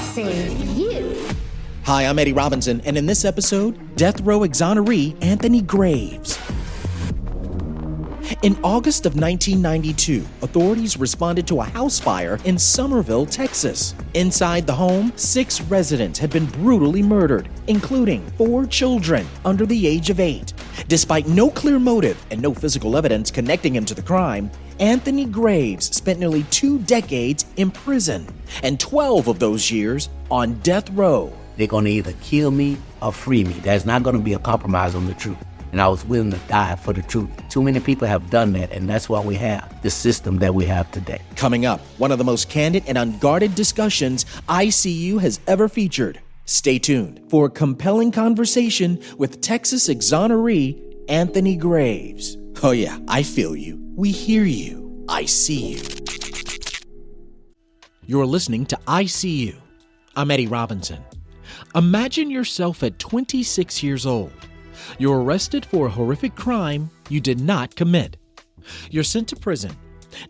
Tossing you. Hi, I'm Eddie Robinson, and in this episode, death row exoneree Anthony Graves. In August of 1992, authorities responded to a house fire in Somerville, Texas. Inside the home, 6 residents had been brutally murdered, including 4 children under the age of 8. Despite no clear motive and no physical evidence connecting him to the crime, Anthony Graves spent nearly 2 decades in prison, and 12 of those years on death row. They're going to either kill me or free me. There's not going to be a compromise on the truth. And I was willing to die for the truth. Too many people have done that, and that's why we have the system that we have today. Coming up, one of the most candid and unguarded discussions ICU has ever featured. Stay tuned for a compelling conversation with Texas exoneree Anthony Graves. Oh yeah, I feel you. We hear you. I see you. You're listening to ICU. I'm Eddie Robinson. Imagine yourself at 26 years old. You're arrested for a horrific crime you did not commit. You're sent to prison,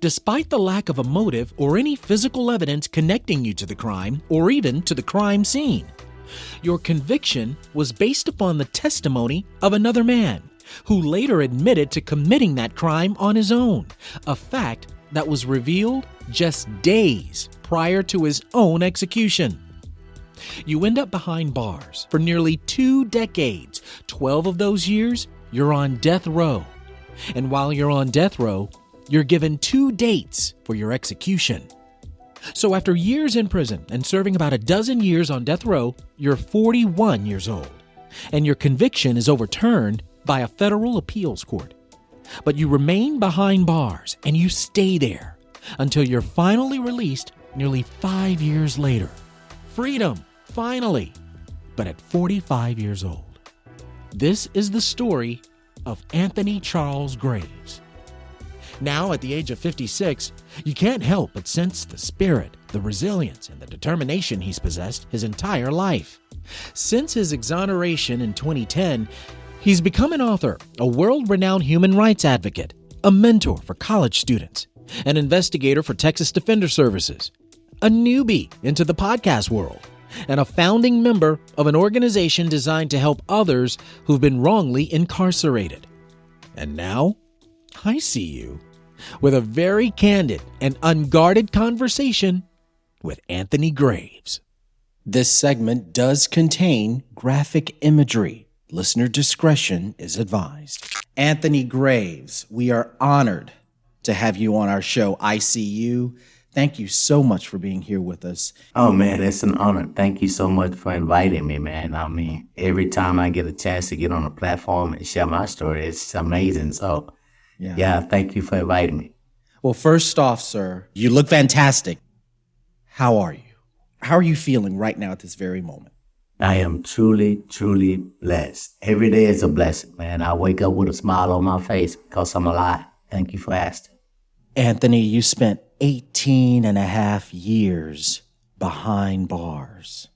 despite the lack of a motive or any physical evidence connecting you to the crime or even to the crime scene. Your conviction was based upon the testimony of another man who later admitted to committing that crime on his own, a fact that was revealed just days prior to his own execution. You end up behind bars for nearly 2 decades. 12 of those years, you're on death row. And while you're on death row, you're given 2 dates for your execution. So after years in prison and serving about a dozen years on death row, you're 41 years old. And your conviction is overturned by a federal appeals court. But you remain behind bars and you stay there until you're finally released nearly 5 years later. Freedom, finally, but at 45 years old. This is the story of Anthony Charles Graves. Now, at the age of 56, you can't help but sense the spirit, the resilience, and the determination he's possessed his entire life. Since his exoneration in 2010, he's become an author, a world-renowned human rights advocate, a mentor for college students, an investigator for Texas Defender Services, a newbie into the podcast world, and a founding member of an organization designed to help others who've been wrongly incarcerated. And now, I see you with a very candid and unguarded conversation with Anthony Graves. This segment does contain graphic imagery. Listener discretion is advised. Anthony Graves, we are honored to have you on our show, ICU. Thank you so much for being here with us. Oh, man, it's an honor. Thank you so much for inviting me, man. I mean, every time I get a chance to get on a platform and share my story, it's amazing. So, yeah, thank you for inviting me. Well, first off, sir, you look fantastic. How are you? How are you feeling right now at this very moment? I am truly, truly blessed. Every day is a blessing, man. I wake up with a smile on my face because I'm alive. Thank you for asking. Anthony, you spent 18 and a half years behind bars.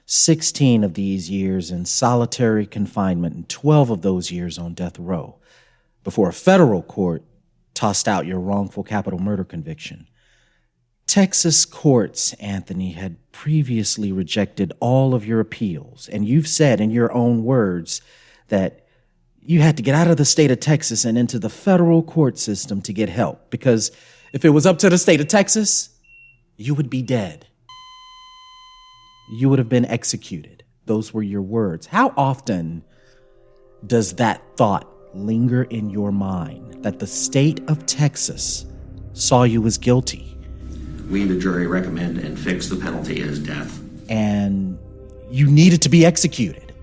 16 of these years in solitary confinement and 12 of those years on death row before a federal court tossed out your wrongful capital murder conviction. Texas courts, Anthony, had previously rejected all of your appeals, and you've said in your own words that you had to get out of the state of Texas and into the federal court system to get help, because if it was up to the state of Texas, you would be dead. You would have been executed. Those were your words. How often does that thought linger in your mind that the state of Texas saw you as guilty? We, the jury, recommend and fix the penalty as death. And you needed to be executed.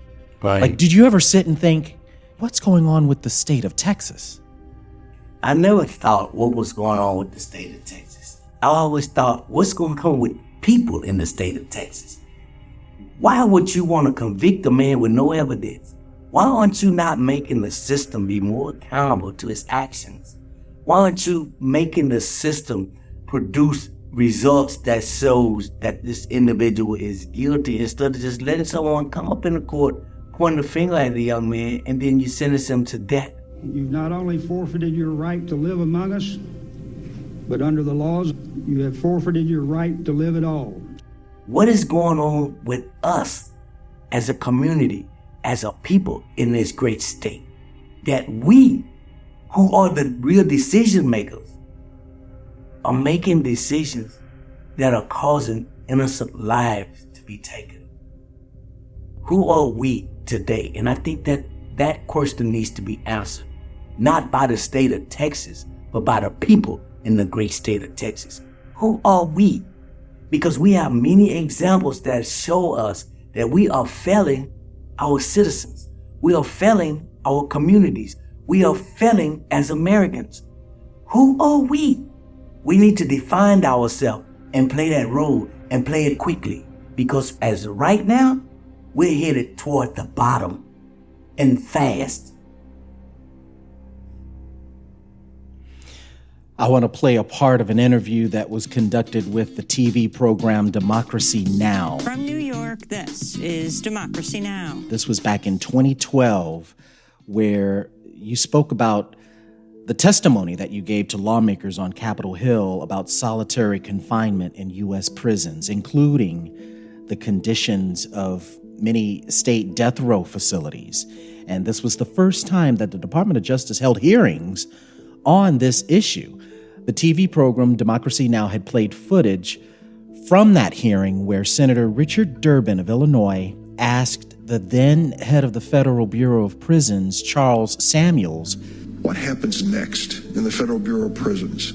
Right. Like, did you ever sit and think, what's going on with the state of Texas? I never thought what was going on with the state of Texas. I always thought, what's going on with people in the state of Texas? Why would you want to convict a man with no evidence? Why aren't you not making the system be more accountable to its actions? Why aren't you making the system produce results that shows that this individual is guilty instead of just letting someone come up in the court, pointing the finger at the young man, and then you sentence him to death? You've not only forfeited your right to live among us, but under the laws, you have forfeited your right to live at all. What is going on with us as a community, as a people in this great state? That we, who are the real decision makers, are making decisions that are causing innocent lives to be taken. Who are we today? And I think that question needs to be answered, not by the state of Texas, but by the people in the great state of Texas. Who are we? Because we have many examples that show us that we are failing our citizens. We are failing our communities. We are failing as Americans. Who are we? We need to define ourselves and play that role and play it quickly. Because as of right now, we're headed toward the bottom and fast. I want to play a part of an interview that was conducted with the TV program Democracy Now! From New York, this is Democracy Now! This was back in 2012, where you spoke about the testimony that you gave to lawmakers on Capitol Hill about solitary confinement in U.S. prisons, including the conditions of many state death row facilities. And this was the first time that the Department of Justice held hearings on this issue. The TV program Democracy Now! Had played footage from that hearing where Senator Richard Durbin of Illinois asked the then head of the Federal Bureau of Prisons, Charles Samuels, what happens next in the Federal Bureau of Prisons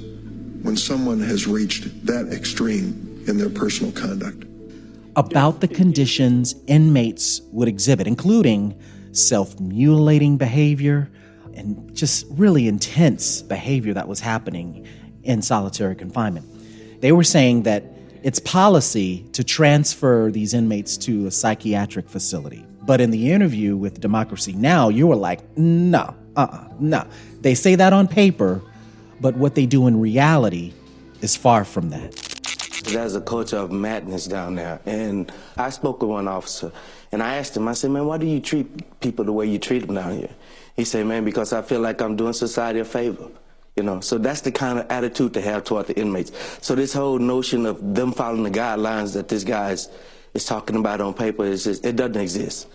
when someone has reached that extreme in their personal conduct? About the conditions inmates would exhibit, including self-mutilating behavior and just really intense behavior that was happening in solitary confinement. They were saying that it's policy to transfer these inmates to a psychiatric facility. But in the interview with Democracy Now!, you were like, no. They say that on paper, but what they do in reality is far from that. There's a culture of madness down there. And I spoke with one officer, and I asked him, I said, man, why do you treat people the way you treat them down here? He said, man, because I feel like I'm doing society a favor. You know, so that's the kind of attitude to have toward the inmates. So this whole notion of them following the guidelines that this guy is talking about on paper, it doesn't exist.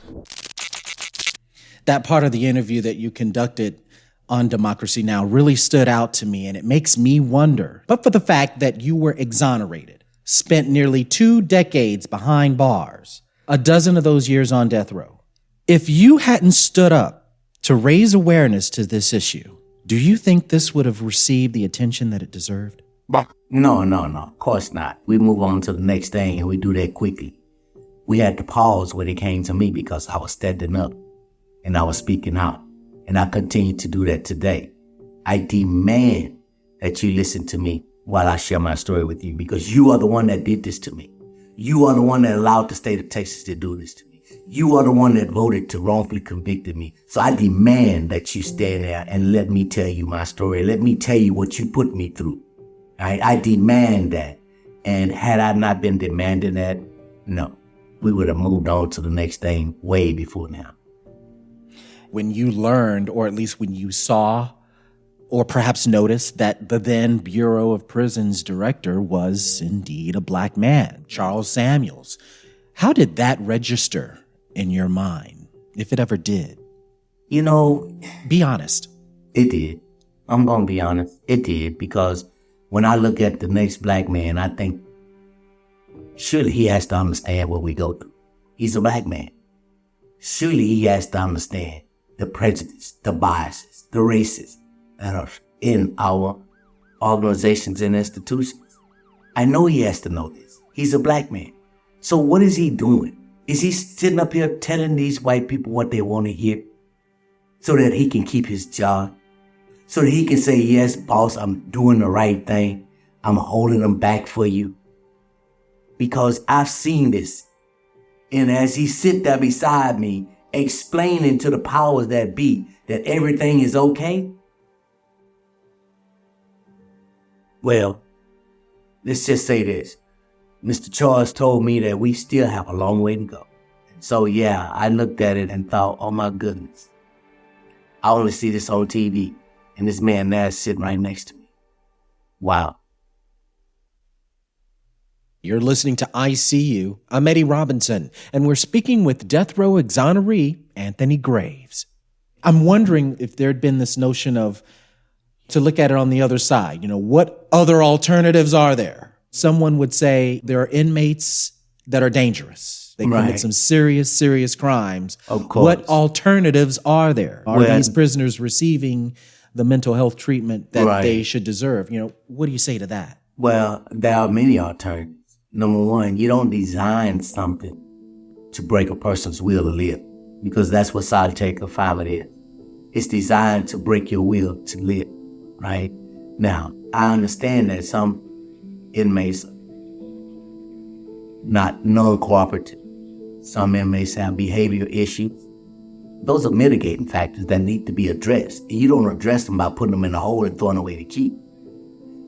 That part of the interview that you conducted on Democracy Now! Really stood out to me, and it makes me wonder, but for the fact that you were exonerated, spent nearly 2 decades behind bars, a dozen of those years on death row. If you hadn't stood up to raise awareness to this issue, do you think this would have received the attention that it deserved? No, of course not. We move on to the next thing, and we do that quickly. We had to pause when it came to me because I was standing up and I was speaking out, and I continue to do that today. I demand that you listen to me while I share my story with you, because you are the one that did this to me. You are the one that allowed the state of Texas to do this to me. You are the one that voted to wrongfully convicted me. So I demand that you stay there and let me tell you my story. Let me tell you what you put me through. I demand that. And had I not been demanding that, no, we would have moved on to the next thing way before now. When you learned, or at least when you saw, or perhaps noticed that the then Bureau of Prisons director was indeed a black man, Charles Samuels, how did that register in your mind, if it ever did? You know, be honest. It did. I'm going to be honest. It did, because when I look at the next black man, I think surely he has to understand what we go through. He's a black man. Surely he has to understand the prejudice, the biases, the races that are in our organizations and institutions. I know he has to know this. He's a black man. So what is he doing? Is he sitting up here telling these white people what they want to hear so that he can keep his job? So that he can say, yes, boss, I'm doing the right thing. I'm holding them back for you. Because I've seen this. And as he sit there beside me, explaining to the powers that be that everything is okay, well, let's just say this. Mr. Charles told me that we still have a long way to go. So yeah, I looked at it and thought, oh my goodness, I only see this on TV, and this man there is sitting right next to me. Wow. You're listening to ICU. I'm Eddie Robinson, and we're speaking with death row exoneree Anthony Graves. I'm wondering if there had been this notion of, to look at it on the other side, what other alternatives are there? Someone would say there are inmates that are dangerous. They commit some serious crimes. Of course. What alternatives are there? Are these prisoners receiving the mental health treatment that they should deserve? What do you say to that? Well, there are many alternatives. Number one, you don't design something to break a person's will to live, because that's what solitary confinement is. It's designed to break your will to live, right? Now, I understand that some inmates are not non-cooperative. Some inmates have behavioral issues. Those are mitigating factors that need to be addressed. And you don't address them by putting them in a hole and throwing away the key.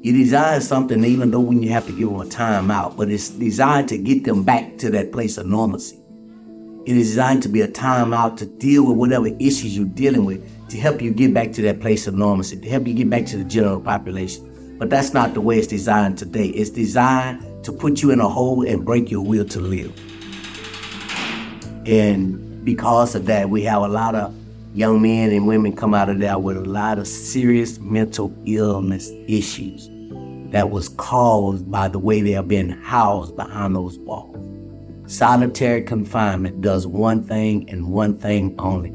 You design something, even though when you have to give them a timeout, but it's designed to get them back to that place of normalcy. It is designed to be a timeout to deal with whatever issues you're dealing with, to help you get back to that place of normalcy, to help you get back to the general population. But that's not the way it's designed today. It's designed to put you in a hole and break your will to live. And because of that, we have a lot of young men and women come out of there with a lot of serious mental illness issues that was caused by the way they have been housed behind those walls. Solitary confinement does one thing and one thing only.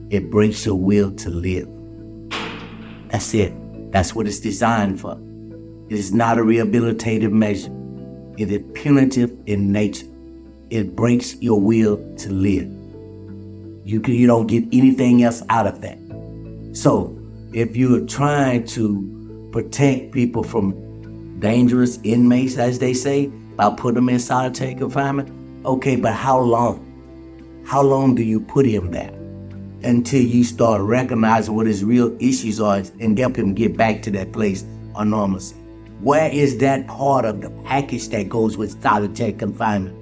It breaks your will to live. That's it. That's what it's designed for. It is not a rehabilitative measure. It is punitive in nature. It breaks your will to live. You don't get anything else out of that. So if you're trying to protect people from dangerous inmates, as they say, by putting them in solitary confinement, okay, but how long? How long do you put him there? Until you start recognizing what his real issues are and help him get back to that place of normalcy. Where is that part of the package that goes with solitary confinement?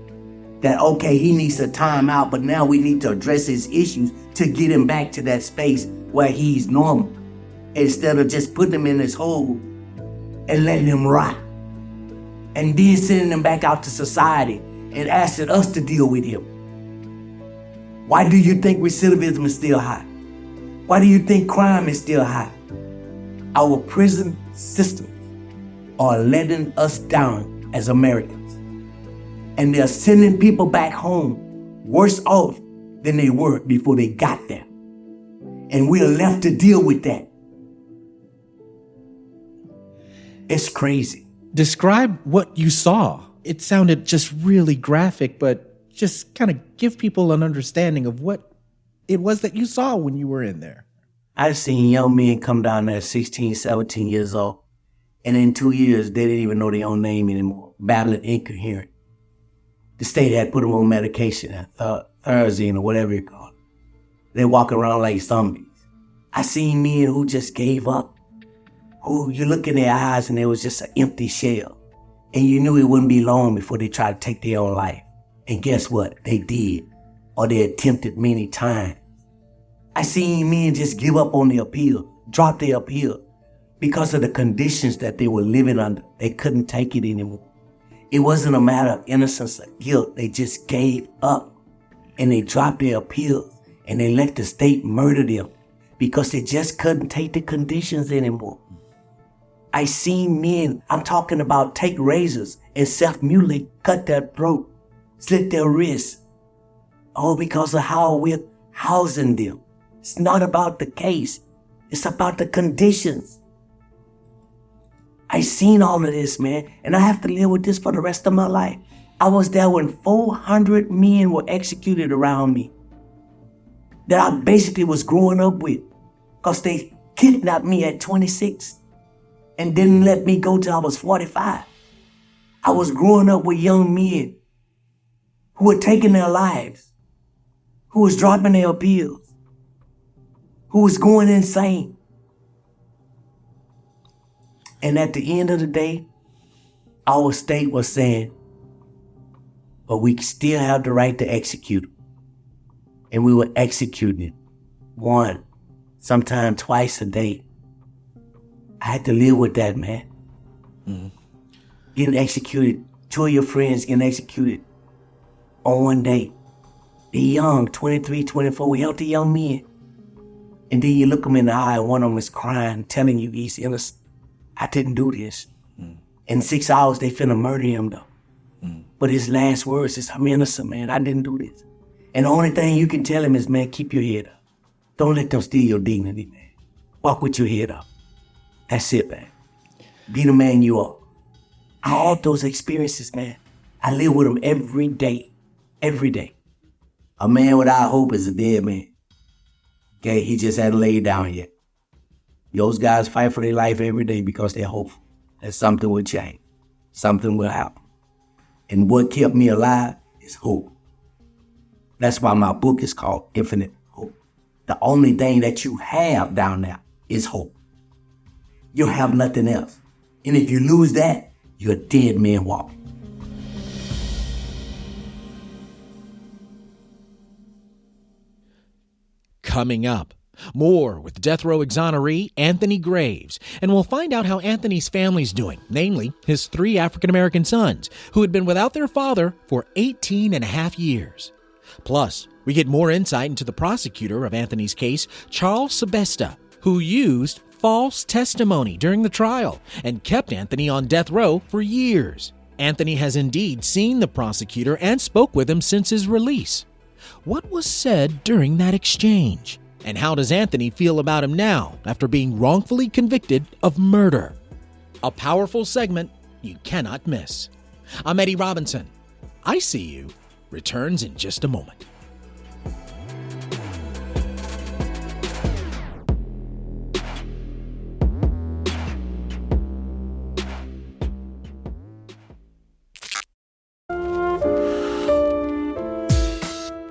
That, okay, he needs a timeout, but now we need to address his issues to get him back to that space where he's normal, instead of just putting him in this hole and letting him rot, and then sending him back out to society and asking us to deal with him. Why do you think recidivism is still high? Why do you think crime is still high? Our prison systems are letting us down as Americans. And they're sending people back home worse off than they were before they got there. And we're left to deal with that. It's crazy. Describe what you saw. It sounded just really graphic, but just kind of give people an understanding of what it was that you saw when you were in there. I've seen young men come down there 16, 17 years old, and in 2 years, they didn't even know their own name anymore, babbling incoherent. The state had put them on medication, Thursday or whatever you call it. They walk around like zombies. I seen men who just gave up, who you look in their eyes and it was just an empty shell. And you knew it wouldn't be long before they tried to take their own life. And guess what? They did. Or they attempted many times. I seen men just give up on their appeal, drop their appeal, because of the conditions that they were living under. They couldn't take it anymore. It wasn't a matter of innocence or guilt. They just gave up. And they dropped their appeals. And they let the state murder them because they just couldn't take the conditions anymore. I seen men, I'm talking about, take razors and self-mutilate, cut their throat, slit their wrists, all because of how we're housing them. It's not about the case. It's about the conditions. I seen all of this, man, and I have to live with this for the rest of my life. I was there when 400 men were executed around me that I basically was growing up with, because they kidnapped me at 26 and didn't let me go till I was 45. I was growing up with young men who were taking their lives, who was dropping their appeals, who was going insane. And at the end of the day, our state was saying, but we still have the right to execute them. And we were executing one, sometimes twice a day. I had to live with that, man. Mm-hmm. Getting executed Two of your friends getting executed on one day. They're young, 23, 24, healthy young men. And then you look them in the eye, and one of them is crying, telling you he's innocent. I didn't do this. In 6 hours, they finna murder him, though. But his last words is, I'm innocent, man. I didn't do this. And the only thing you can tell him is, man, keep your head up. Don't let them steal your dignity, man. Walk with your head up. That's it, man. Be the man you are. All those experiences, man, I live with them every day. Every day. A man without hope is a dead man. Okay, he just hadn't laid down yet. Those guys fight for their life every day because they're hopeful that something will change. Something will happen. And what kept me alive is hope. That's why my book is called Infinite Hope. The only thing that you have down there is hope. You have nothing else. And if you lose that, you're a dead man walking. Coming up, more with death row exoneree Anthony Graves, and we'll find out how Anthony's family's doing, namely his 3 African-American sons, who had been without their father for 18 and a half years. Plus, we get more insight into the prosecutor of Anthony's case, Charles Sebesta, who used false testimony during the trial and kept Anthony on death row for years. Anthony has indeed seen the prosecutor and spoke with him since his release. What was said during that exchange? And how does Anthony feel about him now after being wrongfully convicted of murder? A powerful segment you cannot miss. I'm Eddie Robinson. I See You returns in just a moment.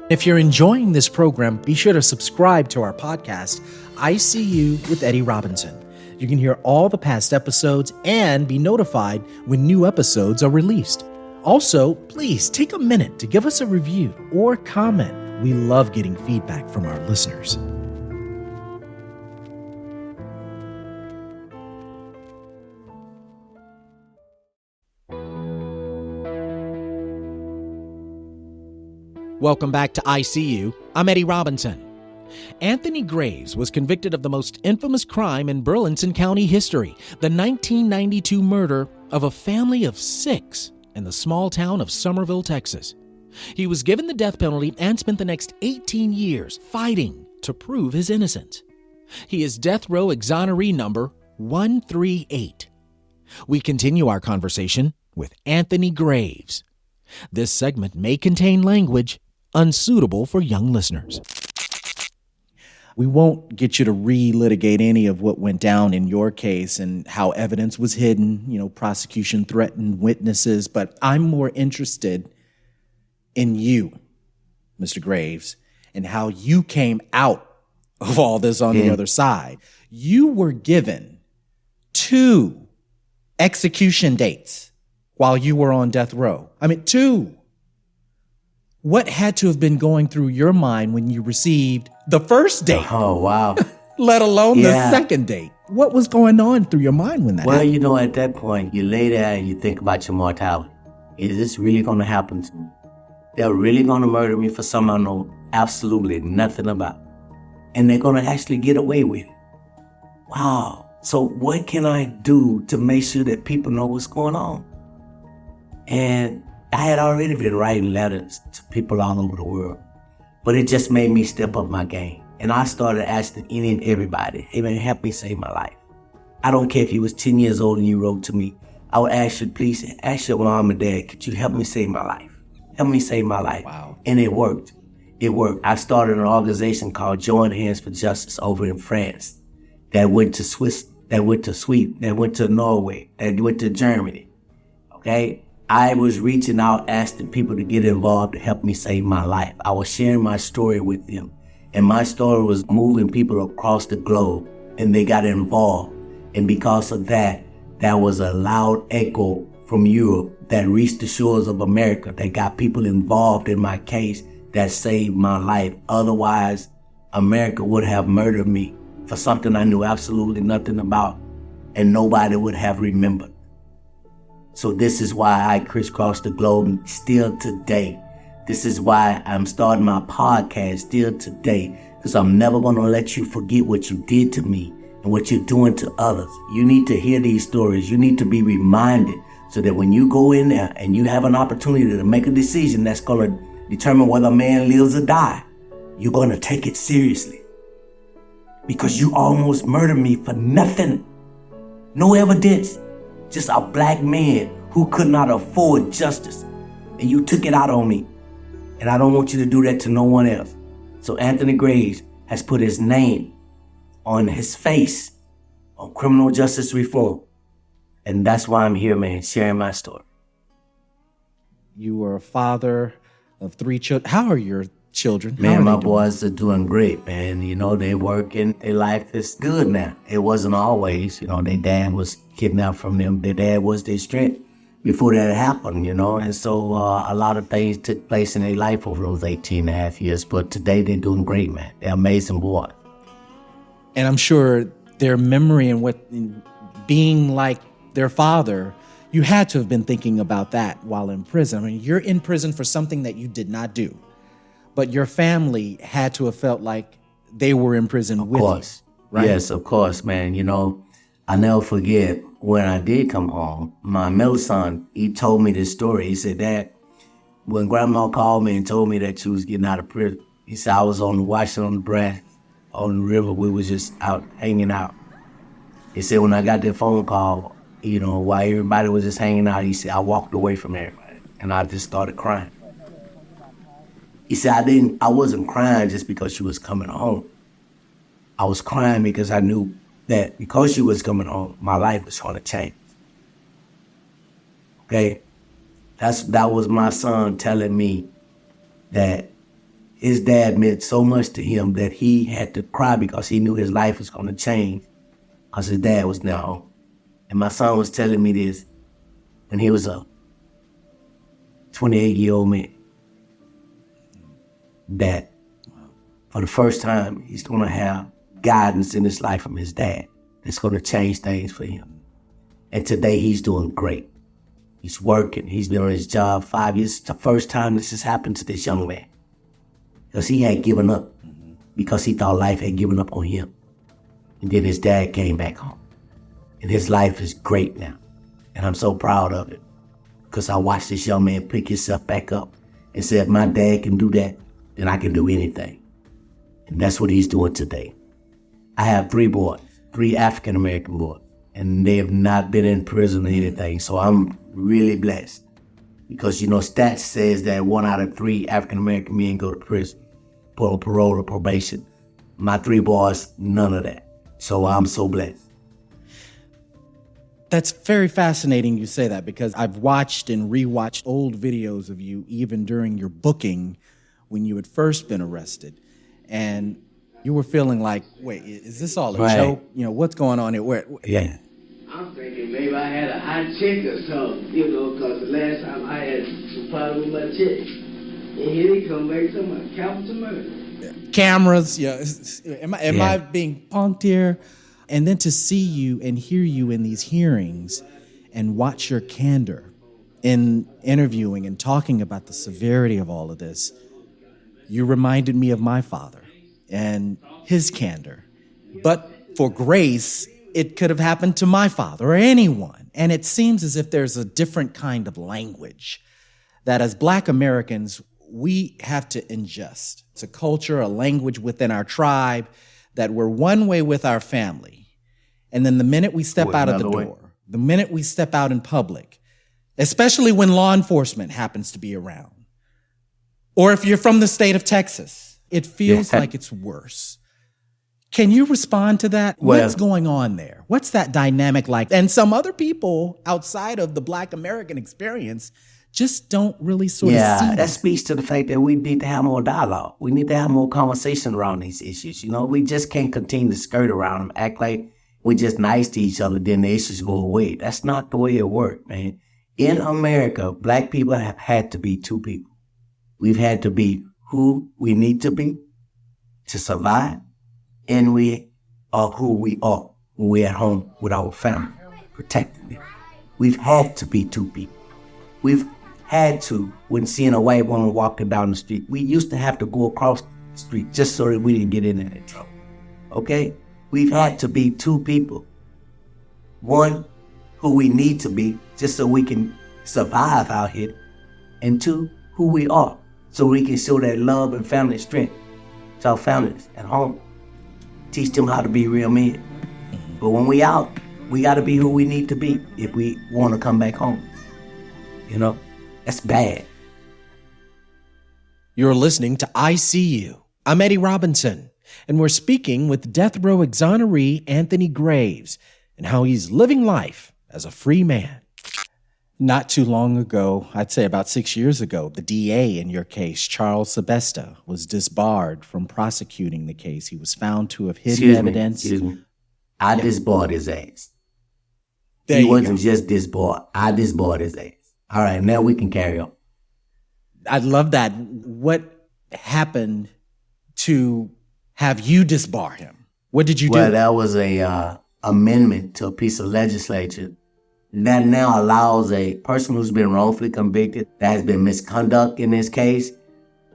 If you're enjoying this program, be sure to subscribe to our podcast, I See You with Eddie Robinson. You can hear all the past episodes and be notified when new episodes are released. Also, please take a minute to give us a review or comment. We love getting feedback from our listeners. Welcome back to I See You. I'm Eddie Robinson. Anthony Graves was convicted of the most infamous crime in Burleson County history, the 1992 murder of a family of 6 in the small town of Somerville, Texas. He was given the death penalty and spent the next 18 years fighting to prove his innocence. He is death row exoneree number 138. We continue our conversation with Anthony Graves. This segment may contain language unsuitable for young listeners. We won't get you to relitigate any of what went down in your case and how evidence was hidden, prosecution threatened witnesses, but I'm more interested in you, Mr. Graves, and how you came out of all this on the other side. You were given 2 execution dates while you were on death row. 2. What had to have been going through your mind when you received the first date? Oh, wow. Let alone the second date. What was going on through your mind when that happened? Well, at that point, you lay there and you think about your mortality. Is this really going to happen to me? They're really going to murder me for something I know absolutely nothing about. And they're going to actually get away with it. Wow. So what can I do to make sure that people know what's going on? And I had already been writing letters to people all over the world, but it just made me step up my game. And I started asking any and everybody, hey man, help me save my life. I don't care if you was 10 years old and you wrote to me. I would ask you, please, ask your mom and dad, could you help me save my life? Help me save my life. Wow. And it worked. It worked. I started an organization called Join Hands for Justice over in France that went to Swiss, that went to Sweden, that went to Norway, that went to Germany. Okay? I was reaching out, asking people to get involved to help me save my life. I was sharing my story with them. And my story was moving people across the globe. And they got involved. And because of that, there was a loud echo from Europe that reached the shores of America that got people involved in my case that saved my life. Otherwise, America would have murdered me for something I knew absolutely nothing about. And nobody would have remembered. So this is why I crisscross the globe still today. This is why I'm starting my podcast still today, because I'm never going to let you forget what you did to me and what you're doing to others. You need to hear these stories. You need to be reminded so that when you go in there and you have an opportunity to make a decision that's going to determine whether a man lives or die, you're going to take it seriously. Because you almost murdered me for nothing. No evidence. Just a black man who could not afford justice. And you took it out on me. And I don't want you to do that to no one else. So Anthony Graves has put his name on his face on criminal justice reform. And that's why I'm here, man, sharing my story. You were a father of 3 children. How are your children? Man, my boys are doing great, man. You know, they working. Their life is good now. It wasn't always. You know, their dad was kidnapped from them. Their dad was their strength before that happened, you know. And so a lot of things took place in their life over those 18 and a half years. But today they're doing great, man. They're amazing boys. And I'm sure their memory and what being like their father, you had to have been thinking about that while in prison. I mean, you're in prison for something that you did not do. But your family had to have felt like they were in prison with you, right? Yes, of course, man. You know, I never forget when I did come home, my middle son, he told me this story. He said, Dad, when Grandma called me and told me that she was getting out of prison, he said, I was on the Washington Nebraska on the river. We was just out hanging out. He said, when I got that phone call, you know, while everybody was just hanging out, he said, I walked away from everybody and I just started crying. He said, I wasn't crying just because she was coming home. I was crying because I knew that because she was coming home, my life was going to change. Okay? That was my son telling me that his dad meant so much to him that he had to cry because he knew his life was going to change because his dad was now home. And my son was telling me this when he was a 28-year-old man, that for the first time, he's going to have guidance in his life from his dad that's going to change things for him. And today he's doing great. He's working. He's been on his job 5 years. It's the first time this has happened to this young man. Because he had given up because he thought life had given up on him. And then his dad came back home. And his life is great now. And I'm so proud of it because I watched this young man pick himself back up and said, if my dad can do that, then I can do anything. And that's what he's doing today. I have 3 boys, 3 African-American boys, and they have not been in prison or anything. So I'm really blessed because, you know, stats says that 1 out of 3 African-American men go to prison, on parole or probation. My 3 boys, none of that. So I'm so blessed. That's very fascinating you say that because I've watched and rewatched old videos of you even during your booking when you had first been arrested. And you were feeling like, wait, is this all a joke? You know, what's going on here? Yeah. I'm thinking maybe I had a hot chick or something, you know, because the last time I had some problem with my chick. And here they come back to my capital murder. Yeah. Cameras, am I being punked here? And then to see you and hear you in these hearings and watch your candor in interviewing and talking about the severity of all of this, you reminded me of my father and his candor. But for grace, it could have happened to my father or anyone. And it seems as if there's a different kind of language that as Black Americans, we have to ingest. It's a culture, a language within our tribe that we're one way with our family. And then the minute we step out of the door, the minute we step out in public, especially when law enforcement happens to be around, or if you're from the state of Texas, it feels like it's worse. Can you respond to that? Well, what's going on there? What's that dynamic like? And some other people outside of the Black American experience just don't really sort of see that. That speaks to the fact that we need to have more dialogue. We need to have more conversation around these issues. You know, we just can't continue to skirt around them, act like we're just nice to each other, then the issues go away. That's not the way it works, man. In America, Black people have had to be 2 people. We've had to be who we need to be to survive, and we are who we are when we're at home with our family, protecting them. We've had to be two people. We've had to, when seeing a white woman walking down the street, we used to have to go across the street just so that we didn't get in any trouble. Okay? We've had to be two people. One, who we need to be just so we can survive out here. And two, who we are, so we can show that love and family strength to our families at home. Teach them how to be real men. But when we out, we got to be who we need to be if we want to come back home. You know, that's bad. You're listening to I See You. I'm Eddie Robinson, and we're speaking with death row exoneree Anthony Graves and how he's living life as a free man. Not too long ago, I'd say about 6 years ago, the DA in your case, Charles Sebesta, was disbarred from prosecuting the case. He was found to have hidden evidence. I disbarred his ass. There he you wasn't go. just disbarred. I disbarred his ass. All right, now we can carry on. I love that. What happened to have you disbar him? What did you do? Well, that was a amendment to a piece of legislature that now allows a person who's been wrongfully convicted, that has been misconduct in this case,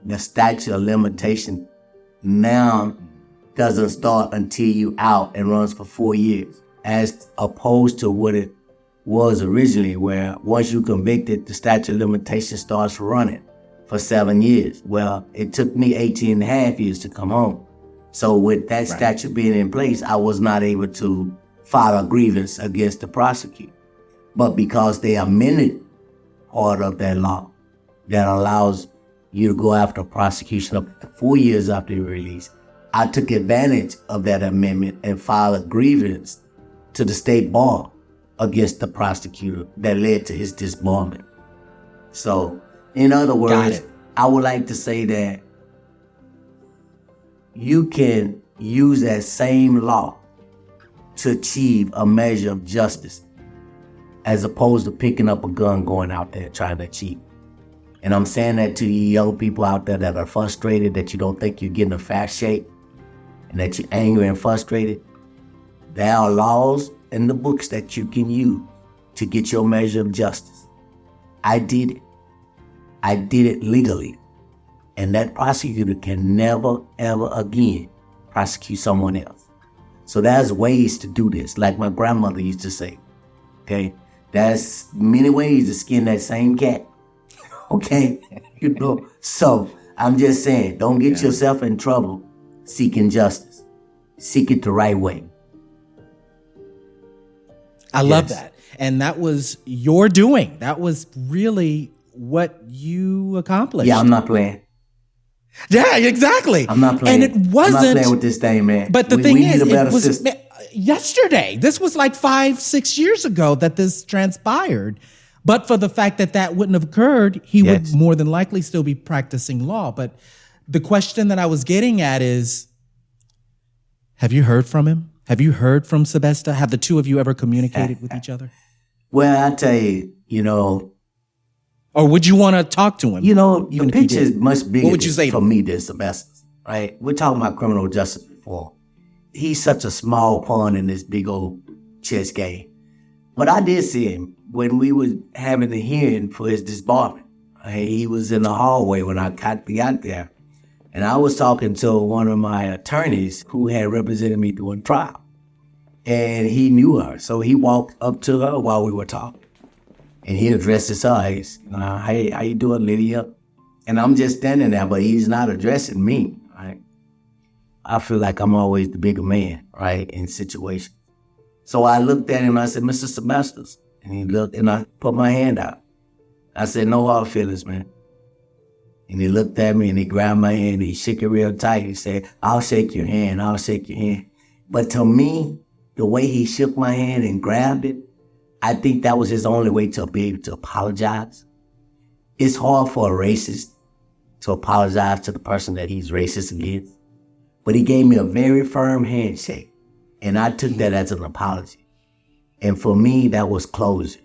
the statute of limitation now doesn't start until you out and runs for 4 years, as opposed to what it was originally, where once you convicted, the statute of limitation starts running for 7 years. Well, it took me 18 and a half years to come home. So with that statute being in place, I was not able to file a grievance against the prosecutor. But because they amended part of that law that allows you to go after prosecution up to 4 years after your release, I took advantage of that amendment and filed a grievance to the state bar against the prosecutor that led to his disbarment. So, in other words, I would like to say that you can use that same law to achieve a measure of justice, as opposed to picking up a gun, going out there trying to achieve. And I'm saying that to you young people out there that are frustrated, that you don't think you're getting a fair shake, and that you're angry and frustrated. There are laws in the books that you can use to get your measure of justice. I did it. I did it legally. And that prosecutor can never, ever again prosecute someone else. So there's ways to do this, like my grandmother used to say. Okay? There's many ways to skin that same cat. Okay? You know? So I'm just saying, don't get yourself in trouble seeking justice. Seek it the right way. I love that. And that was your doing. That was really what you accomplished. Yeah, I'm not playing. Yeah, exactly. I'm not playing. And it wasn't. I'm not playing with this thing, man. But the thing we is, need a better it was system. yesterday. This was like 5-6 years ago that this transpired. But for the fact that that wouldn't have occurred, he would more than likely still be practicing law. But the question that I was getting at is, have you heard from him? Have you heard from Sebesta? Have the two of you ever communicated with each other? Well, I tell you, you know. Or would you want to talk to him? You know, the picture is much bigger what would you say for me than Sebesta, right? We're talking about criminal justice before. He's such a small pawn in this big old chess game. But I did see him when we were having the hearing for his disbarment. He was in the hallway when I got there. And I was talking to one of my attorneys who had represented me during trial. And he knew her. So he walked up to her while we were talking. And he addressed his eyes. Hey, how you doing, Lydia? And I'm just standing there, but he's not addressing me, right? I feel like I'm always the bigger man, right, in situations. So I looked at him and I said, Mr. Sebesta. And he looked and I put my hand out. I said, no hard feelings, man. And he looked at me and he grabbed my hand and he shook it real tight. He said, I'll shake your hand, I'll shake your hand. But to me, the way he shook my hand and grabbed it, I think that was his only way to be able to apologize. It's hard for a racist to apologize to the person that he's racist against. But he gave me a very firm handshake. And I took that as an apology. And for me, that was closure.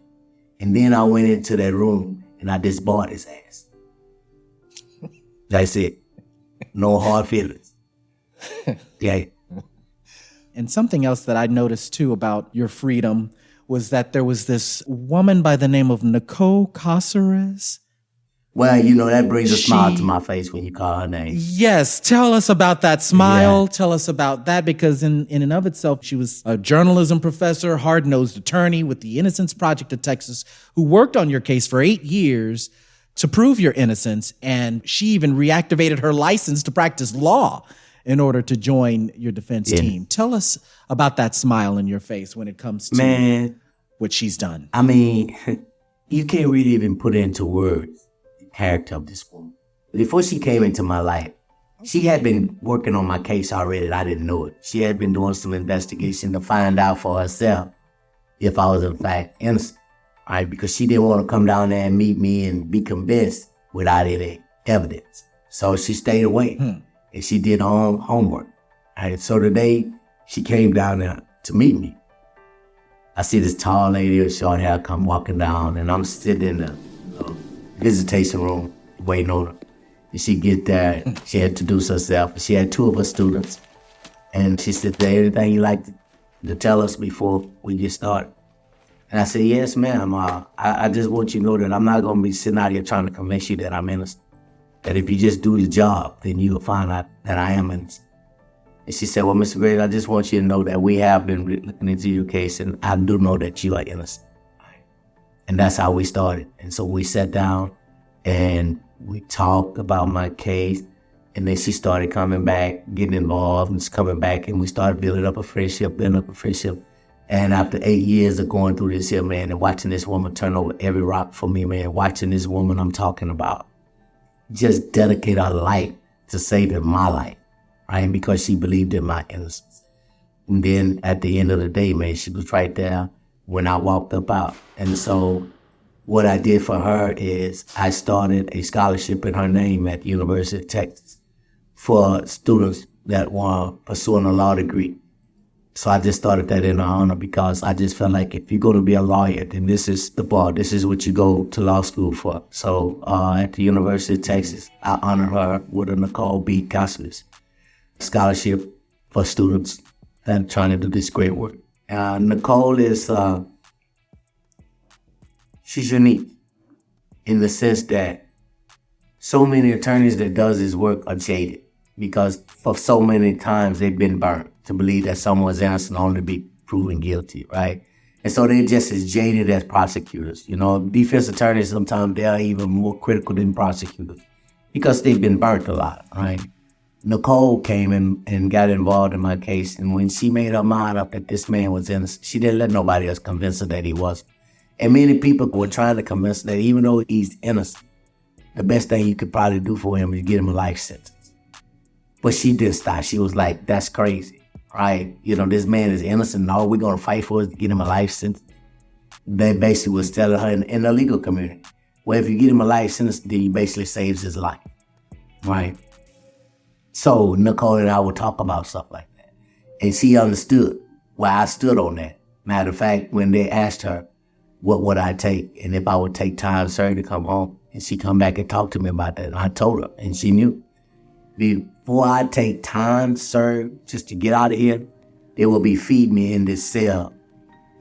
And then I went into that room and I disbarred his ass. That's it. No hard feelings. Yeah. And something else that I noticed too about your freedom was that there was this woman by the name of Nicole Caceres. Well, that brings a smile to my face when you call her name. Yes. Tell us about that smile. Yeah. Tell us about that, because in and of itself, she was a journalism professor, hard-nosed attorney with the Innocence Project of Texas, who worked on your case for 8 years to prove your innocence. And she even reactivated her license to practice law in order to join your defense team. Tell us about that smile in your face when it comes to what she's done. I mean, you can't really even put into words the character of this woman. Before she came into my life, she had been working on my case already, and I didn't know it. She had been doing some investigation to find out for herself if I was in fact innocent, right? Because she didn't want to come down there and meet me and be convinced without any evidence. So she stayed away, and she did her own homework. Right? So today, she came down there to meet me. I see this tall lady with short hair come walking down, and I'm sitting in the visitation room waiting on her. And she get there, she introduced herself. She had 2 of her students, and she said, "Is there anything you'd like to tell us before we get started?" And I said, "Yes, ma'am. I just want you to know that I'm not going to be sitting out here trying to convince you that I'm innocent. That if you just do the job, then you'll find out that I am innocent." And she said, "Well, Mr. Gray, I just want you to know that we have been looking into your case, and I do know that you are innocent." And that's how we started. And so we sat down and we talked about my case. And then she started coming back, getting involved, and coming back, and we started building up a friendship. And after 8 years of going through this here, man, and watching this woman turn over every rock for me, man, watching this woman I'm talking about just dedicate her life to saving my life, right? Because she believed in my innocence. And then at the end of the day, man, she was right there when I walked up out. And so what I did for her is I started a scholarship in her name at the University of Texas for students that were pursuing a law degree. So I just started that in her honor, because I just felt like if you're going to be a lawyer, then this is the bar. This is what you go to law school for. So at the University of Texas, I honor her with a Nicole B. Caceres scholarship for students that are trying to do this great work. Nicole is, she's unique in the sense that so many attorneys that does this work are jaded, because for so many times they've been burned to believe that someone's innocent only to be proven guilty, right? And so they're just as jaded as prosecutors. Defense attorneys, sometimes they're even more critical than prosecutors because they've been burnt a lot, right? Nicole came in and got involved in my case, and when she made her mind up that this man was innocent, she didn't let nobody else convince her that he wasn't. And many people were trying to convince her that even though he's innocent, the best thing you could probably do for him is get him a life sentence. But she didn't stop. She was like, "That's crazy, right? This man is innocent, and all we're going to fight for is to get him a life sentence." They basically was telling her in the legal community, well, if you get him a life sentence, then he basically saves his life, right? So Nicole and I would talk about stuff like that. And she understood why I stood on that. Matter of fact, when they asked her what would I take and if I would take time served to come home, and she come back and talk to me about that, and I told her, and she knew. Before I take time served just to get out of here, they will be feeding me in this cell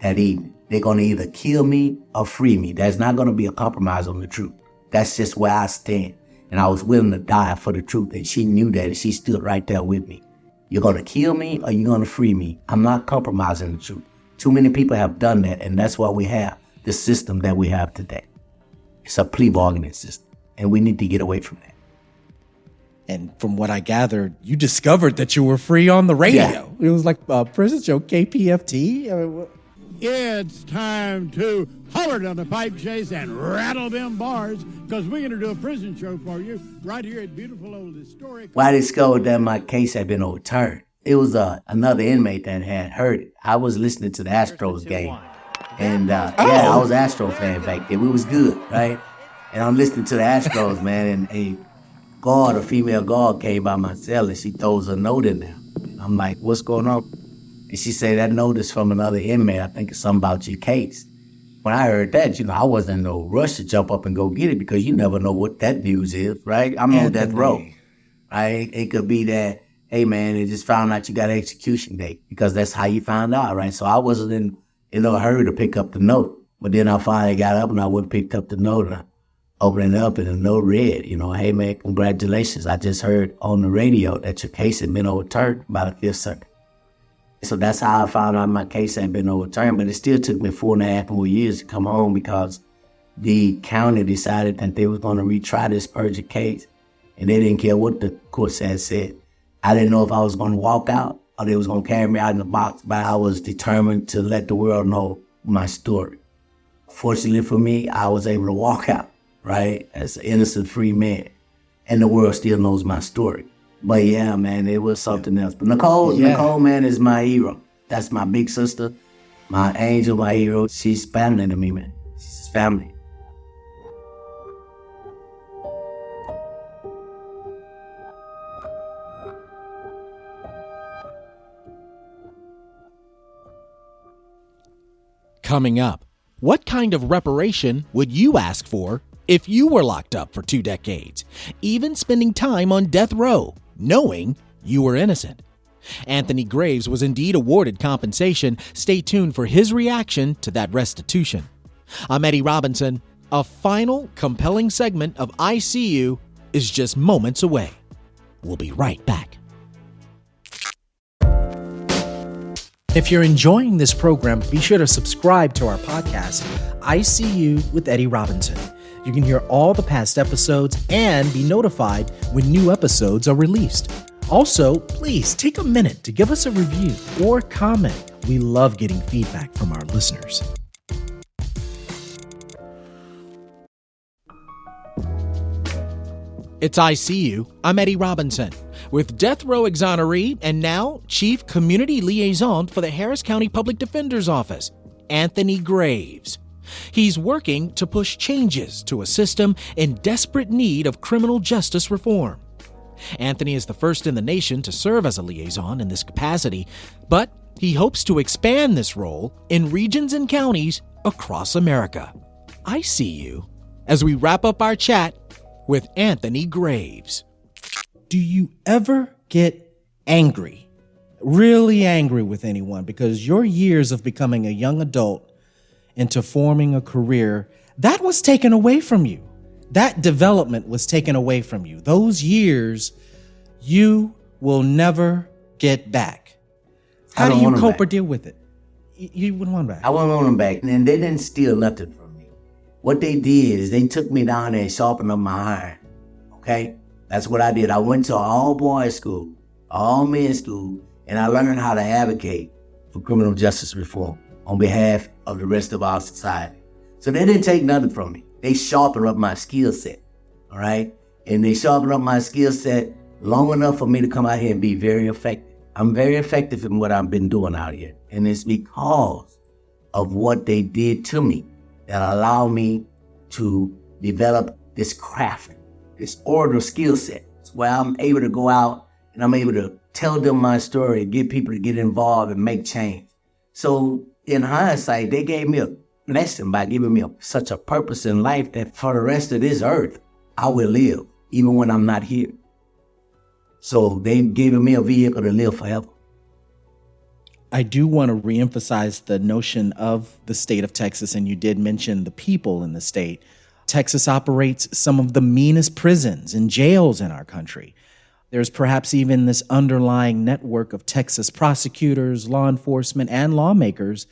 that evening. They're going to either kill me or free me. There's not going to be a compromise on the truth. That's just where I stand. And I was willing to die for the truth. And she knew that, and she stood right there with me. You're going to kill me or you're going to free me. I'm not compromising the truth. Too many people have done that, and that's why we have the system that we have today. It's a plea bargaining system, and we need to get away from that. And from what I gathered, you discovered that you were free on the radio. Yeah. It was like a prison show, KPFT. It's time to holler down the pipe chase and rattle them bars, because we're going to do a prison show for you right here at beautiful old historic. Why I discovered that my case had been overturned. It was another inmate that had heard it. I was listening to the Astros game. And I was an Astro fan back then. We was good, right? And I'm listening to the Astros, man, and a female guard came by my cell, and she throws a note in there. And I'm like, "What's going on?" And she said, "That note is from another inmate. I think it's something about your case." When I heard that, I wasn't in no rush to jump up and go get it, because you never know what that news is, right? I'm on death row, right? It could be that, hey, man, they just found out you got an execution date, because that's how you found out, right? So I wasn't hurry to pick up the note. But then I finally got up and I went and picked up the note. And I opened it up and the note read, hey man, congratulations. I just heard on the radio that your case had been overturned by the Fifth Circuit. So that's how I found out my case had been overturned. But it still took me 4.5 more years to come home because the county decided that they were going to retry this perjury case. And they didn't care what the court had said. I didn't know if I was going to walk out or they was going to carry me out in the box, but I was determined to let the world know my story. Fortunately for me, I was able to walk out, right, as an innocent free man. And the world still knows my story. But yeah, man, it was something else. But Nicole, man, is my hero. That's my big sister, my angel, my hero. She's family to me, man. She's family. Coming up, what kind of reparation would you ask for if you were locked up for 2 decades, even spending time on death row, knowing you were innocent? Anthony Graves was indeed awarded compensation. Stay tuned for his reaction to that restitution. I'm Eddie Robinson. A final, compelling segment of I See You is just moments away. We'll be right back. If you're enjoying this program, be sure to subscribe to our podcast, I See You with Eddie Robinson. You can hear all the past episodes and be notified when new episodes are released. Also, please take a minute to give us a review or comment. We love getting feedback from our listeners. It's I See You. I'm Eddie Robinson with Death Row exoneree and now Chief Community Liaison for the Harris County Public Defender's Office, Anthony Graves. He's working to push changes to a system in desperate need of criminal justice reform. Anthony is the first in the nation to serve as a liaison in this capacity, but he hopes to expand this role in regions and counties across America. I see you as we wrap up our chat with Anthony Graves. Do you ever get angry, really angry with anyone because your years of becoming a young adult into forming a career, that was taken away from you? That development was taken away from you. Those years you will never get back. How do you cope or deal with it? You wouldn't want them back. I wouldn't want them back. And they didn't steal nothing from me. What they did is they took me down there and sharpened up my iron. Okay? That's what I did. I went to an all-boys school, all-men's school, and I learned how to advocate for criminal justice reform on behalf of the rest of our society. So they didn't take nothing from me. They sharpened up my skill set, all right? And they sharpened up my skill set long enough for me to come out here and be very effective. I'm very effective in what I've been doing out here. And it's because of what they did to me that allowed me to develop this craft, this orator skill set, where I'm able to go out and I'm able to tell them my story, get people to get involved and make change. So in hindsight, they gave me a blessing by giving me such a purpose in life that for the rest of this earth, I will live, even when I'm not here. So they've given me a vehicle to live forever. I do want to reemphasize the notion of the state of Texas, and you did mention the people in the state. Texas operates some of the meanest prisons and jails in our country. There's perhaps even this underlying network of Texas prosecutors, law enforcement, and lawmakers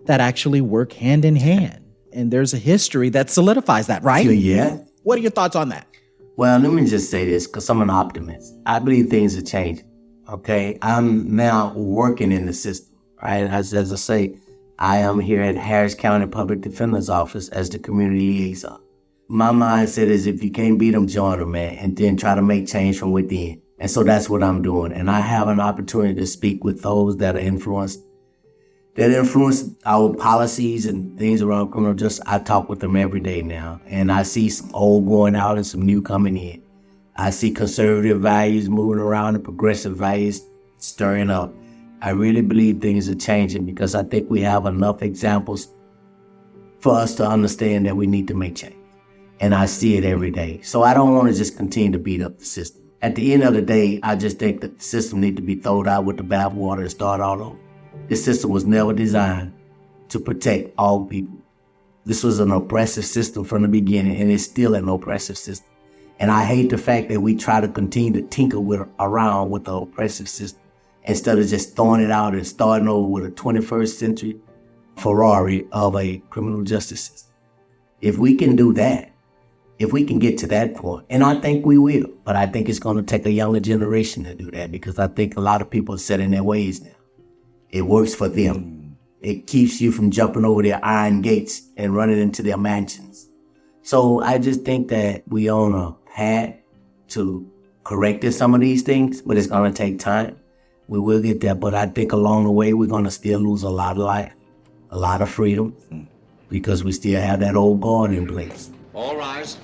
that actually work hand in hand. And there's a history that solidifies that, right? Yeah. What are your thoughts on that? Well, let me just say this, because I'm an optimist. I believe things are changing, okay? I'm now working in the system, right? As I say, I am here at Harris County Public Defender's Office as the community liaison. My mindset is if you can't beat them, join them, man, and then try to make change from within. And so that's what I'm doing. And I have an opportunity to speak with those that influence our policies and things around criminal justice. I talk with them every day now. And I see some old going out and some new coming in. I see conservative values moving around and progressive values stirring up. I really believe things are changing because I think we have enough examples for us to understand that we need to make change. And I see it every day. So I don't want to just continue to beat up the system. At the end of the day, I just think that the system needs to be thrown out with the bathwater and start all over. This system was never designed to protect all people. This was an oppressive system from the beginning, and it's still an oppressive system. And I hate the fact that we try to continue to tinker around with the oppressive system instead of just throwing it out and starting over with a 21st century Ferrari of a criminal justice system. If we can do that, if we can get to that point, and I think we will, but I think it's going to take a younger generation to do that, because I think a lot of people are set in their ways now. It works for them. It keeps you from jumping over their iron gates and running into their mansions. So I just think that we on a path to correcting some of these things, but it's going to take time. We will get there, but I think along the way, we're going to still lose a lot of life, a lot of freedom, because we still have that old guard in place. All rise.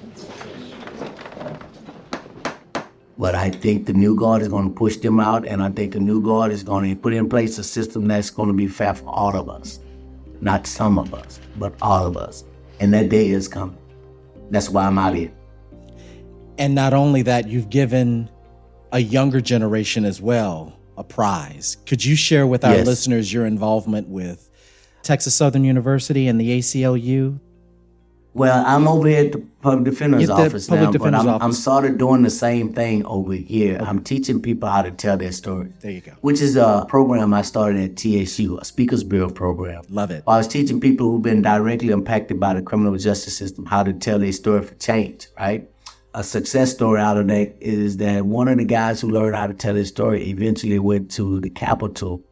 But I think the new guard is going to push them out, and I think the new guard is going to put in place a system that's going to be fair for all of us. Not some of us, but all of us. And that day is coming. That's why I'm out here. And not only that, you've given a younger generation as well a prize. Could you share with our listeners your involvement with Texas Southern University and the ACLU? Well, I'm over here at the Public Defender's Office now, but I'm sort of doing the same thing over here. Okay. I'm teaching people how to tell their story. There you go. Which is a program I started at TSU, a Speakers Bureau program. Love it. I was teaching people who've been directly impacted by the criminal justice system how to tell their story for change, right? A success story out of that is that one of the guys who learned how to tell his story eventually went to the Capitol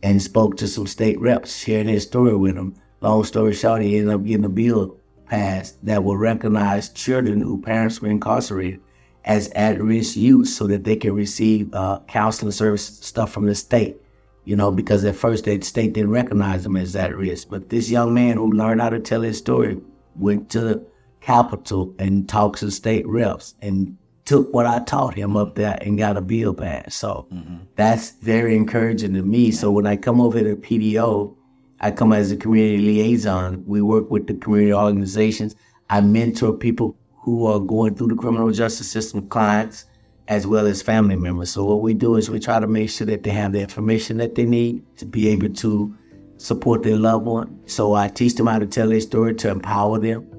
and spoke to some state reps, sharing his story with them. Long story short, he ended up getting a bill passed that will recognize children whose parents were incarcerated as at-risk youth so that they can receive counseling service stuff from the state, because at first the state didn't recognize them as at-risk. But this young man who learned how to tell his story went to the Capitol and talked to state reps and took what I taught him up there and got a bill passed. So that's very encouraging to me. So when I come over to PDO, I come as a community liaison. We work with the community organizations. I mentor people who are going through the criminal justice system, clients, as well as family members. So what we do is we try to make sure that they have the information that they need to be able to support their loved one. So I teach them how to tell their story to empower them.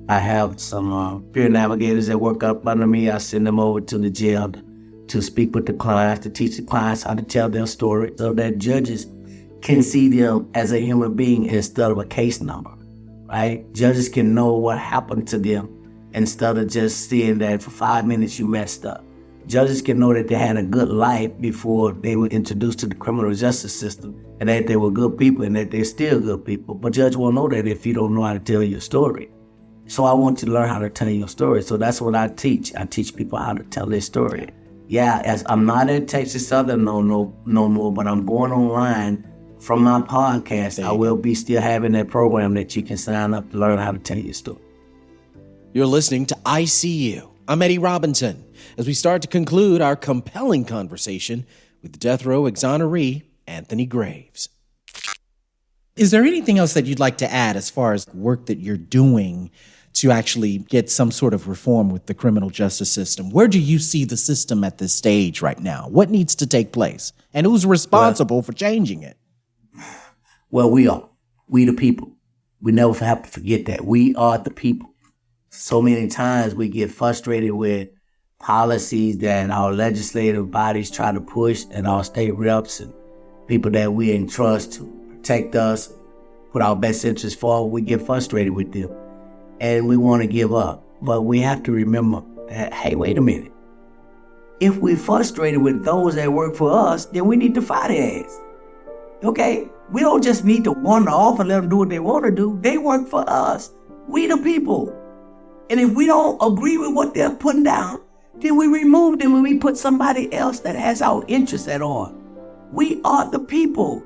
I have some peer navigators that work up under me. I send them over to the jail to speak with the clients, to teach the clients how to tell their story so that judges can see them as a human being instead of a case number, right? Judges can know what happened to them instead of just seeing that for 5 minutes you messed up. Judges can know that they had a good life before they were introduced to the criminal justice system and that they were good people and that they're still good people. But judge won't know that if you don't know how to tell your story. So I want you to learn how to tell your story. So that's what I teach. I teach people how to tell their story. Yeah, as I'm not at Texas Southern no more, but I'm going online from my podcast. I will be still having that program that you can sign up to learn how to tell your story. You're listening to ICU. I'm Eddie Robinson, as we start to conclude our compelling conversation with death row exoneree Anthony Graves. Is there anything else that you'd like to add as far as work that you're doing to actually get some sort of reform with the criminal justice system? Where do you see the system at this stage right now? What needs to take place? And who's responsible for changing it? Well, we are. We the people. We never have to forget that. We are the people. So many times we get frustrated with policies that our legislative bodies try to push and our state reps and people that we entrust to protect us, put our best interests forward. We get frustrated with them and we want to give up. But we have to remember that, hey, wait a minute. If we're frustrated with those that work for us, then we need to fire their ass. Okay? We don't just need to wander off and let them do what they want to do. They work for us. We the people. And if we don't agree with what they're putting down, then we remove them and we put somebody else that has our interests at heart. We are the people.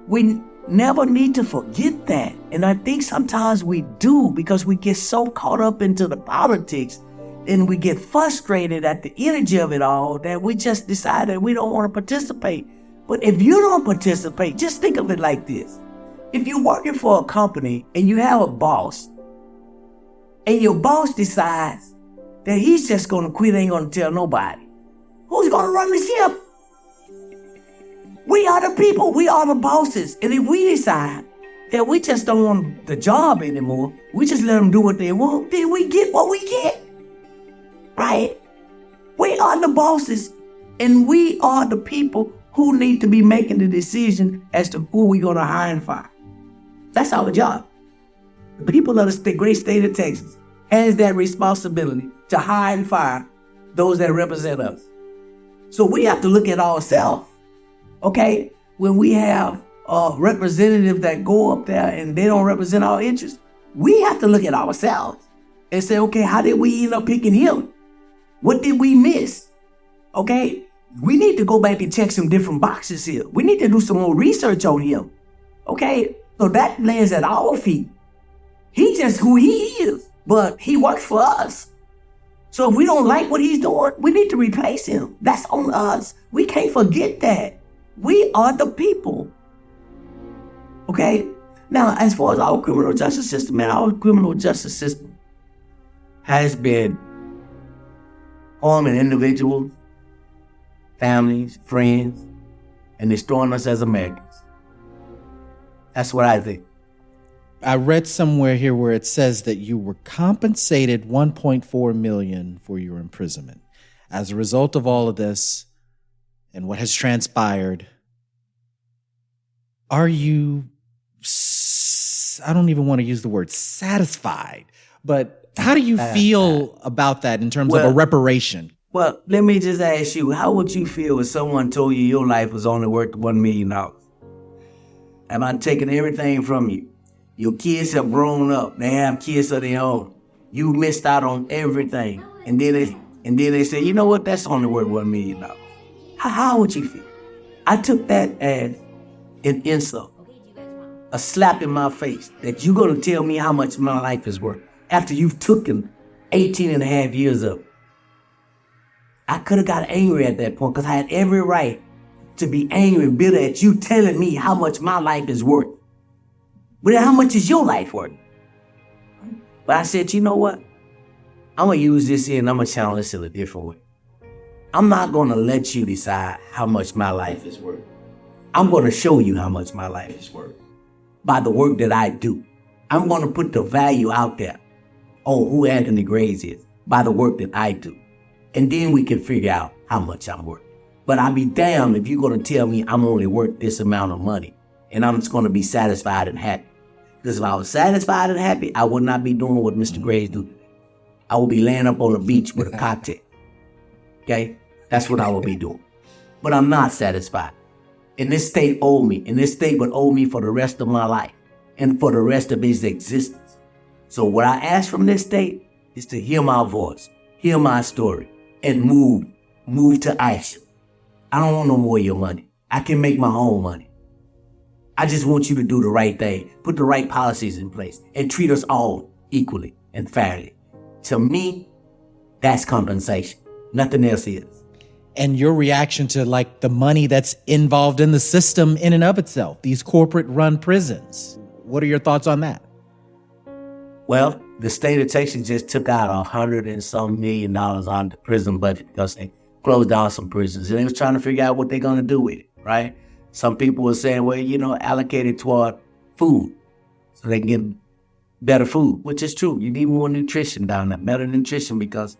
We never need to forget that. And I think sometimes we do because we get so caught up into the politics and we get frustrated at the energy of it all that we just decide that we don't want to participate. But if you don't participate, just think of it like this. If you're working for a company and you have a boss, and your boss decides that he's just going to quit, ain't going to tell nobody, who's going to run the ship? We are the people. We are the bosses. And if we decide If we just don't want the job anymore, we just let them do what they want, then we get what we get. Right? We are the bosses, and we are the people who need to be making the decision as to who we're going to hire and fire. That's our job. The people of the great state of Texas has that responsibility to hire and fire those that represent us. So we have to look at ourselves, okay? When we have representatives that go up there and they don't represent our interests, we have to look at ourselves and say, okay, how did we end up picking him? What did we miss? Okay? We need to go back and check some different boxes here. We need to do some more research on him. Okay? So that lands at our feet. He's just who he is, but he works for us. So if we don't like what he's doing, we need to replace him. That's on us. We can't forget that. We are the people. Okay? Now, as far as our criminal justice system, man, our criminal justice system has been harming individuals, families, friends, and destroying us as Americans. That's what I think. I read somewhere here where it says that you were compensated $1.4 million for your imprisonment. As a result of all of this and what has transpired, are you, I don't even want to use the word satisfied, but how do you feel about that in terms of a reparation? Well, let me just ask you, how would you feel if someone told you your life was only worth $1 million? Am I taking everything from you? Your kids have grown up. They have kids of their own. You missed out on everything. And then they say, you know what? That's only worth $1 million. How would you feel? I took that as an insult, a slap in my face, that you're going to tell me how much my life is worth after you've taken 18 and a half years of it. I could have got angry at that point because I had every right to be angry and bitter at you telling me how much my life is worth. But how much is your life worth? But I said, you know what? I'm going to use this here and I'm going to channel this in a different way. I'm not going to let you decide how much my life is worth. I'm going to show you how much my life is worth by the work that I do. I'm going to put the value out there on who Anthony Graves is by the work that I do. And then we can figure out how much I'm worth. But I'll be damned if you're going to tell me I'm only worth this amount of money and I'm just going to be satisfied and happy. Because if I was satisfied and happy, I would not be doing what Mr. Graves do today. I would be laying up on the beach with a cocktail. Okay? That's what I would be doing. But I'm not satisfied. And this state owed me. And this state would owe me for the rest of my life and for the rest of its existence. So what I ask from this state is to hear my voice, hear my story, and move to action. I don't want no more of your money. I can make my own money. I just want you to do the right thing, put the right policies in place, and treat us all equally and fairly. To me, that's compensation. Nothing else is. And your reaction to like the money that's involved in the system in and of itself, these corporate-run prisons. What are your thoughts on that? Well, the state of Texas just took out $100 and some million on the prison budget because they closed down some prisons. And they was trying to figure out what they're going to do with it, right? Some people were saying, well, allocate it toward food so they can get better food, which is true. You need more nutrition down there, better nutrition, because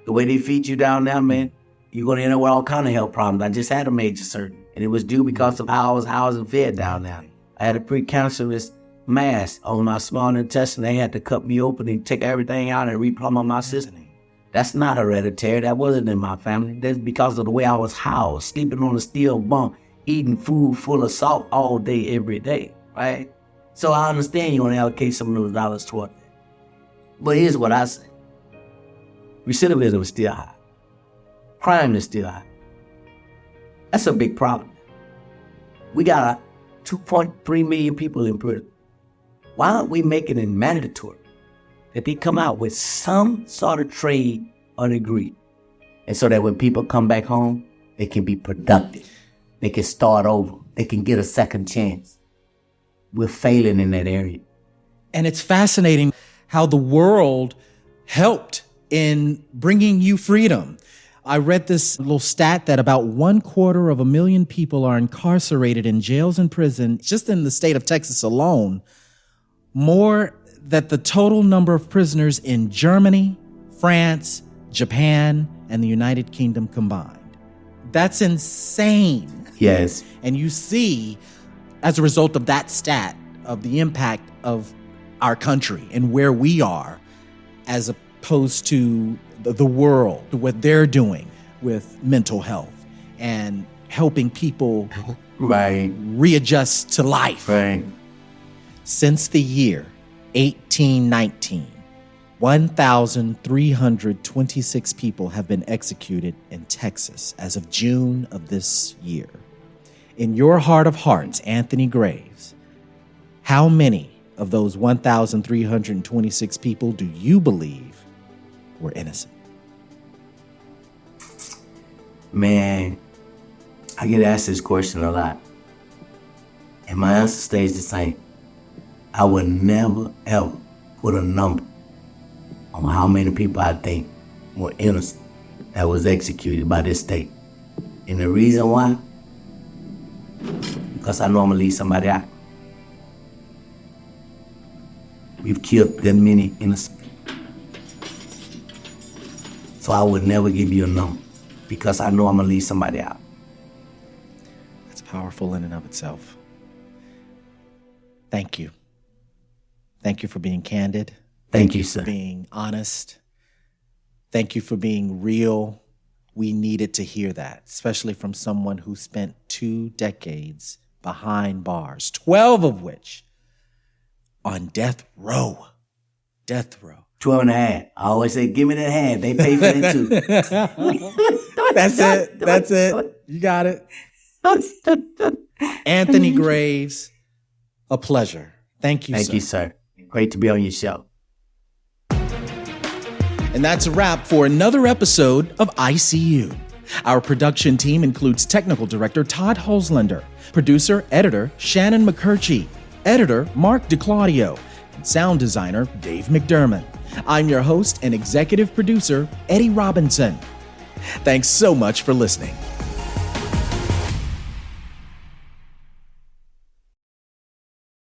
the way they feed you down there, man, you're going to end up with all kind of health problems. I just had a major surgery, and it was due because of how I was housed and fed down there. I had a precancerous mass on my small intestine. They had to cut me open and take everything out and replumb my system. That's not hereditary. That wasn't in my family. That's because of the way I was housed, sleeping on a steel bunk, eating food full of salt all day, every day, right? So I understand you want to allocate some of those dollars toward that. But here's what I say. Recidivism is still high. Crime is still high. That's a big problem. We got 2.3 million people in prison. Why aren't we making it mandatory that they come out with some sort of trade or degree? And so that when people come back home, they can be productive. They can start over. They can get a second chance. We're failing in that area. And it's fascinating how the world helped in bringing you freedom. I read this little stat that about 1/4 of a million people are incarcerated in jails and prisons just in the state of Texas alone more than the total number of prisoners in Germany, France, Japan, and the United Kingdom combined. That's insane. Yes. And you see, as a result of that stat, of the impact of our country and where we are as opposed to the world, what they're doing with mental health and helping people readjust to life. Right. Since the year 1819, 1,326 people have been executed in Texas as of June of this year. In your heart of hearts, Anthony Graves, how many of those 1,326 people do you believe were innocent? Man, I get asked this question a lot. And my answer stays the same. I would never, ever put a number on how many people I think were innocent that was executed by this state. And the reason why? Because I know I'm gonna leave somebody out. We've killed that many innocent. So I would never give you a number because I know I'm gonna leave somebody out. That's powerful in and of itself. Thank you. Thank you for being candid. Thank you, sir. For being honest. Thank you for being real. We needed to hear that, especially from someone who spent 2 decades behind bars, 12 of which on death row. Death row. 12 and a half. I always say, give me that half. They pay for that too. That's it. You got it. Anthony Graves, a pleasure. Thank you, sir. Thank you, sir. Great to be on your show. And that's a wrap for another episode of ICU. Our production team includes technical director Todd Holzlander, producer, editor Shannon McCurchie, editor Mark DeClaudio, and sound designer Dave McDermott. I'm your host and executive producer, Eddie Robinson. Thanks so much for listening.